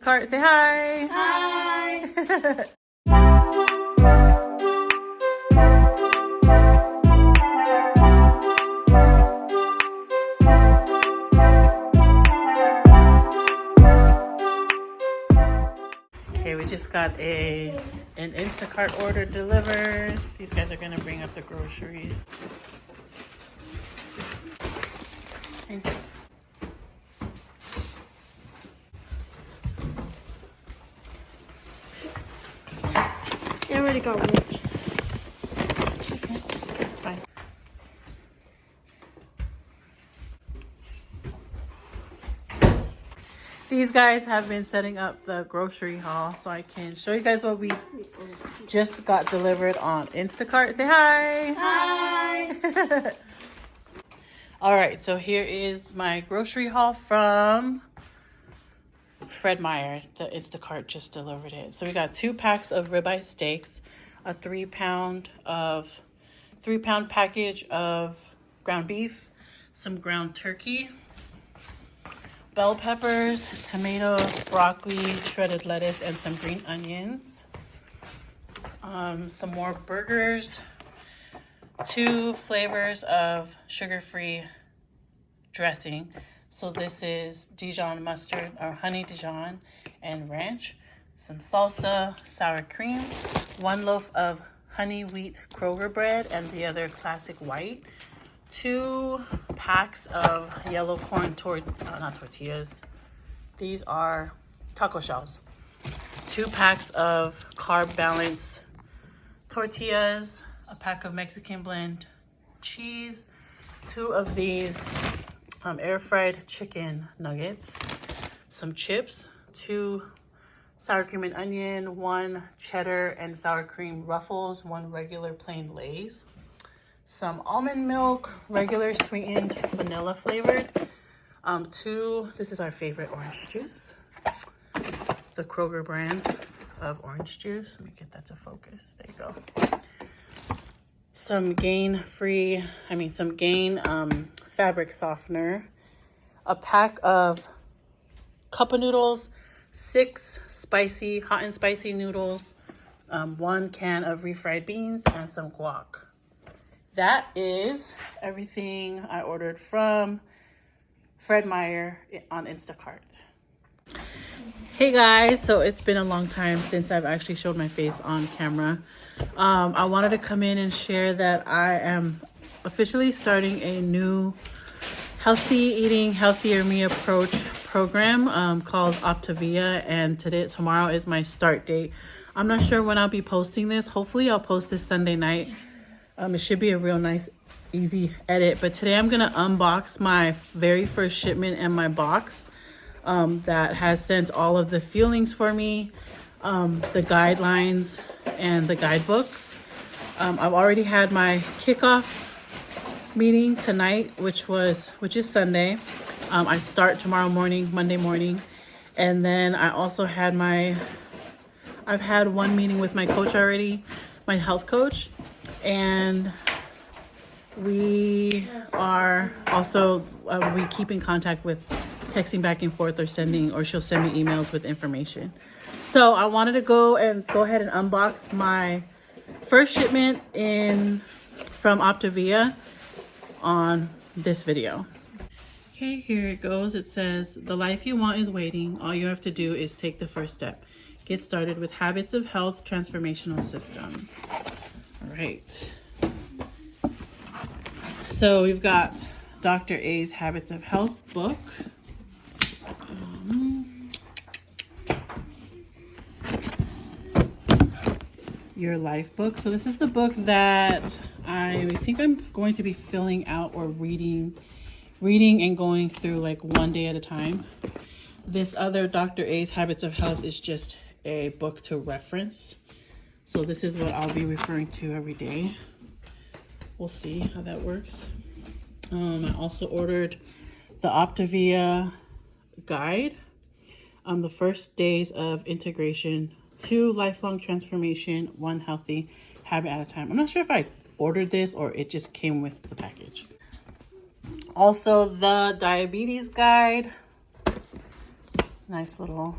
Cart, say hi. Hi. Okay, we just got an Instacart order delivered. These guys are gonna bring up the groceries. Thanks. It already got ripped. Okay, that's fine. These guys have been setting up the grocery haul so I can show you guys what we just got delivered on Instacart. Say hi. Hi. All right, so here is my grocery haul from Fred Meyer. The Instacart just delivered it. So we got 2 packs of ribeye steaks, a 3-pound package of ground beef, some ground turkey, bell peppers, tomatoes, broccoli, shredded lettuce, and some green onions. Some more burgers, 2 flavors of sugar-free dressing. So this is Dijon mustard or honey Dijon and ranch, some salsa, sour cream, 1 loaf of honey wheat Kroger bread and the other classic white, 2 packs of yellow corn not tortillas. These are taco shells. 2 packs of carb balance tortillas, a pack of Mexican blend cheese, 2 of these air fried chicken nuggets, some chips, 2 sour cream and onion, 1 cheddar and sour cream Ruffles, 1 regular plain Lay's, some almond milk, regular sweetened vanilla flavored, 2, this is our favorite orange juice, the Kroger brand of orange juice. Let me get that to focus. There you go. Some Gain fabric softener, a pack of cup of noodles, 6 hot and spicy noodles, 1 can of refried beans, and some guac. That is everything I ordered from Fred Meyer on Instacart. Hey guys, so it's been a long time since I've actually showed my face on camera. I wanted to come in and share that I am officially starting a new healthy eating, healthier me approach program called Optavia, and tomorrow is my start date. I'm not sure when I'll be posting this. Hopefully I'll post this Sunday night. It should be a real nice, easy edit, but today I'm gonna unbox my very first shipment and my box that has sent all of the feelings for me, the guidelines, and the guidebooks. I've already had my kickoff meeting tonight, which is Sunday. I start tomorrow morning, Monday morning, and then I also had I've had 1 meeting with my coach already, my health coach, and we are also we keep in contact with texting back and forth or she'll send me emails with information. So I wanted to go ahead and unbox my first shipment from Optavia on this video. Okay, here it goes. It says, the life you want is waiting. All you have to do is take the first step. Get started with Habits of Health Transformational System. All right. So we've got Dr. A's Habits of Health book. Your life book. So this is the book that I think I'm going to be filling out or reading and going through like 1 day at a time. This other Dr. A's Habits of Health is just a book to reference. So this is what I'll be referring to every day. We'll see how that works. I also ordered the Optavia guide, the first days of integration, 2 lifelong transformation, 1 healthy habit at a time. I'm not sure if I ordered this or it just came with the package. Also the diabetes guide, nice little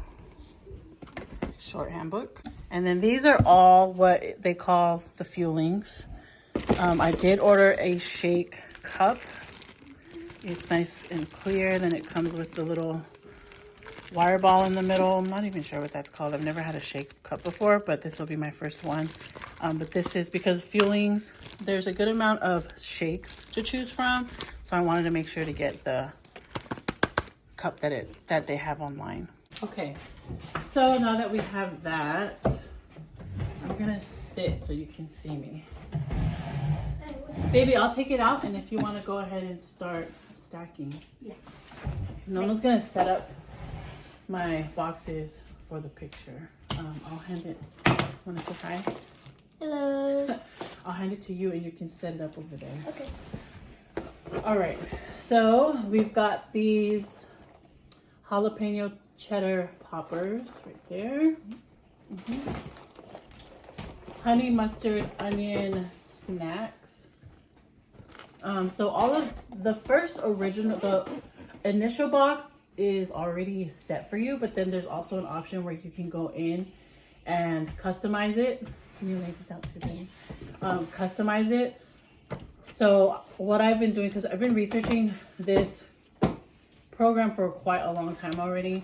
short handbook. And then these are all what they call the fuelings. I did order a shake cup. It's nice and clear. Then it comes with the little wire ball in the middle. I'm not even sure what that's called. I've never had a shake cup before, but this will be my first one. But this is because fuelings, there's a good amount of shakes to choose from. So I wanted to make sure to get the cup that they have online. Okay, so now that we have that, I'm gonna sit so you can see me. Baby, I'll take it out, and if you want to go ahead and start stacking. Yeah. Nona's gonna set up my boxes for the picture. I'll hand it. Want to say hi? Hello. I'll hand it to you, and you can set it up over there. Okay. All right. So we've got these jalapeno cheddar poppers right there. Honey mustard onion snacks. So all of the the initial box is already set for you, but then there's also an option where you can go in and customize it. Can you lay this out too, baby? Customize it. So what I've been doing, because I've been researching this program for quite a long time already.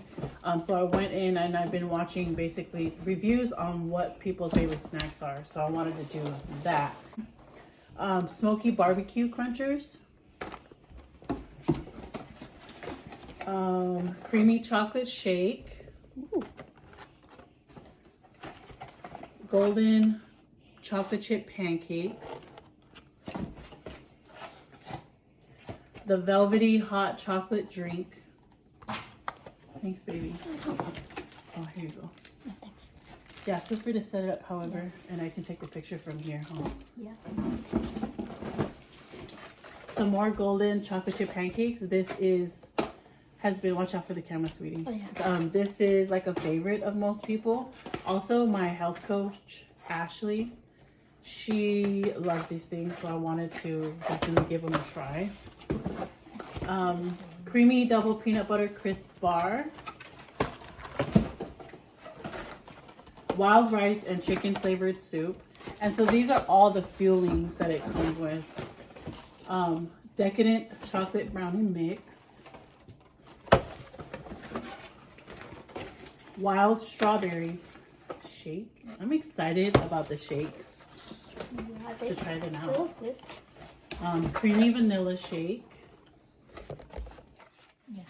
So I went in and I've been watching basically reviews on what people's favorite snacks are. So I wanted to do that. Smoky barbecue crunchers. Creamy chocolate shake. Ooh. Golden chocolate chip pancakes. The velvety hot chocolate drink. Thanks, baby. Oh, here you go. Oh, thanks. Yeah, feel free to set it up however, and I can take the picture from here, huh? Yeah. Some more golden chocolate chip pancakes. This has been, watch out for the camera, sweetie. Oh, yeah. This is like a favorite of most people. Also, my health coach, Ashley, she loves these things, so I wanted to definitely give them a try. Creamy double peanut butter crisp bar. Wild rice and chicken flavored soup. And so these are all the fuelings that it comes with. Decadent chocolate brownie mix. Wild strawberry shake. I'm excited about the shakes. Yeah, To try them out. they look good. Creamy vanilla shake. Yeah.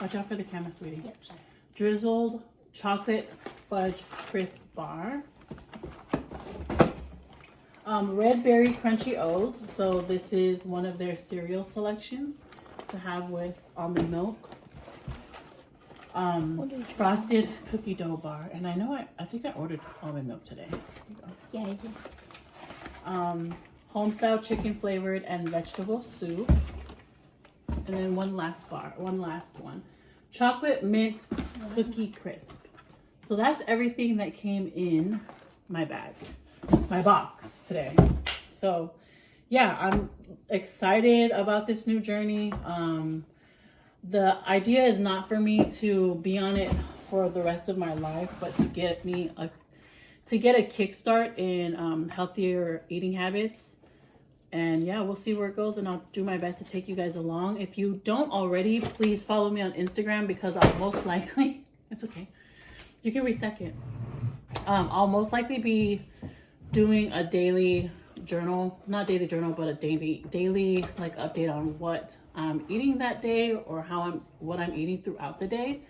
Watch out for the camera, sweetie. Yep, sorry. Drizzled chocolate fudge crisp bar. Red berry crunchy O's. So this is one of their cereal selections to have with almond milk. Frosted cookie dough bar. And I think I ordered almond milk today. There you go. Yeah, I did. Home style chicken flavored and vegetable soup. And then one last one. Chocolate mint cookie crisp. So that's everything that came in my box today. So yeah, I'm excited about this new journey. The idea is not for me to be on it for the rest of my life, but to get a kickstart in healthier eating habits. And yeah, we'll see where it goes, and I'll do my best to take you guys along. If you don't already, please follow me on Instagram, because I'll most likely, it's okay, you can restack it. I'll most likely be doing a daily journal, not daily journal, but a daily like update on what I'm eating that day, or what I'm eating throughout the day,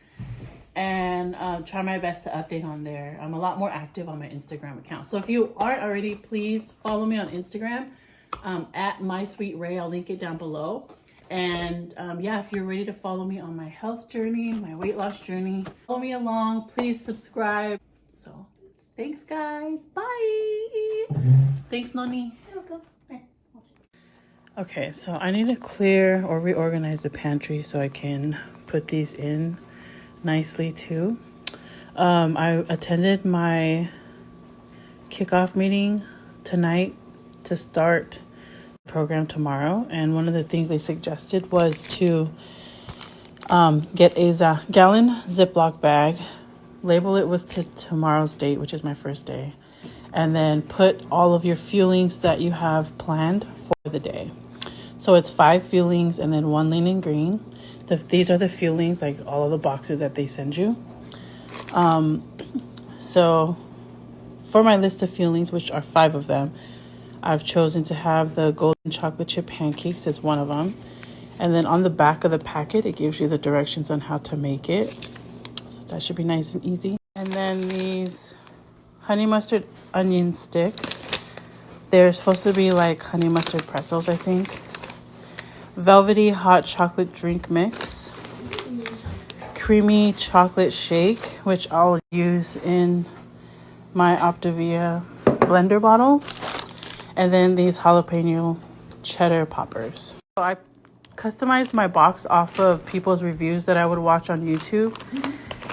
and try my best to update on there. I'm a lot more active on my Instagram account. So if you aren't already, please follow me on Instagram. At My Sweet Ray. I'll link it down below. And yeah, if you're ready to follow me on my health journey, my weight loss journey, follow me along. Please subscribe. So thanks, guys. Bye. Thanks, Noni. You're welcome. Okay, so I need to clear or reorganize the pantry so I can put these in nicely too. I attended my kickoff meeting tonight to start the program tomorrow, and one of the things they suggested was to get a gallon Ziploc bag label it with tomorrow's date, which is my first day, and then put all of your feelings that you have planned for the day. So it's 5 feelings and then 1 lean and green. These are the feelings, like all of the boxes that they send you. So for my list of feelings, which are 5 of them, I've chosen to have the golden chocolate chip pancakes as one of them. And then on the back of the packet, it gives you the directions on how to make it. So that should be nice and easy. And then these honey mustard onion sticks. They're supposed to be like honey mustard pretzels, I think. Velvety hot chocolate drink mix. Creamy chocolate shake, which I'll use in my Optavia blender bottle. And then these jalapeno cheddar poppers. So I customized my box off of people's reviews that I would watch on YouTube.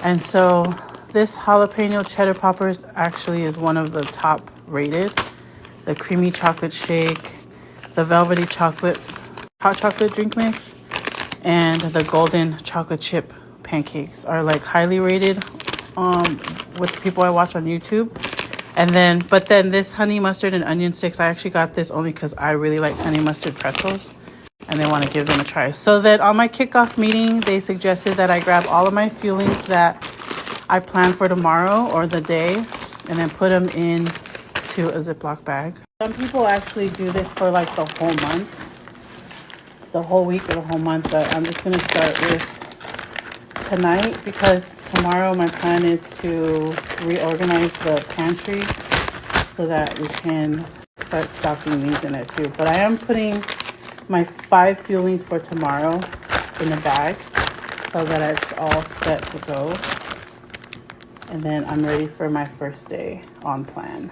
And so this jalapeno cheddar poppers actually is one of the top rated. The creamy chocolate shake, the velvety chocolate, hot chocolate drink mix, and the golden chocolate chip pancakes are like highly rated with the people I watch on YouTube. And then, but then this honey mustard and onion sticks, I actually got this only because I really like honey mustard pretzels and they want to give them a try. So that on my kickoff meeting, they suggested that I grab all of my feelings that I plan for tomorrow or the day and then put them into a Ziploc bag. Some people actually do this for like the whole month, the whole week or the whole month, but I'm just going to start with tonight because tomorrow my plan is to reorganize the pantry so that we can start stocking these in there too. But I am putting my 5 feelings for tomorrow in a bag so that it's all set to go. And then I'm ready for my first day on plan.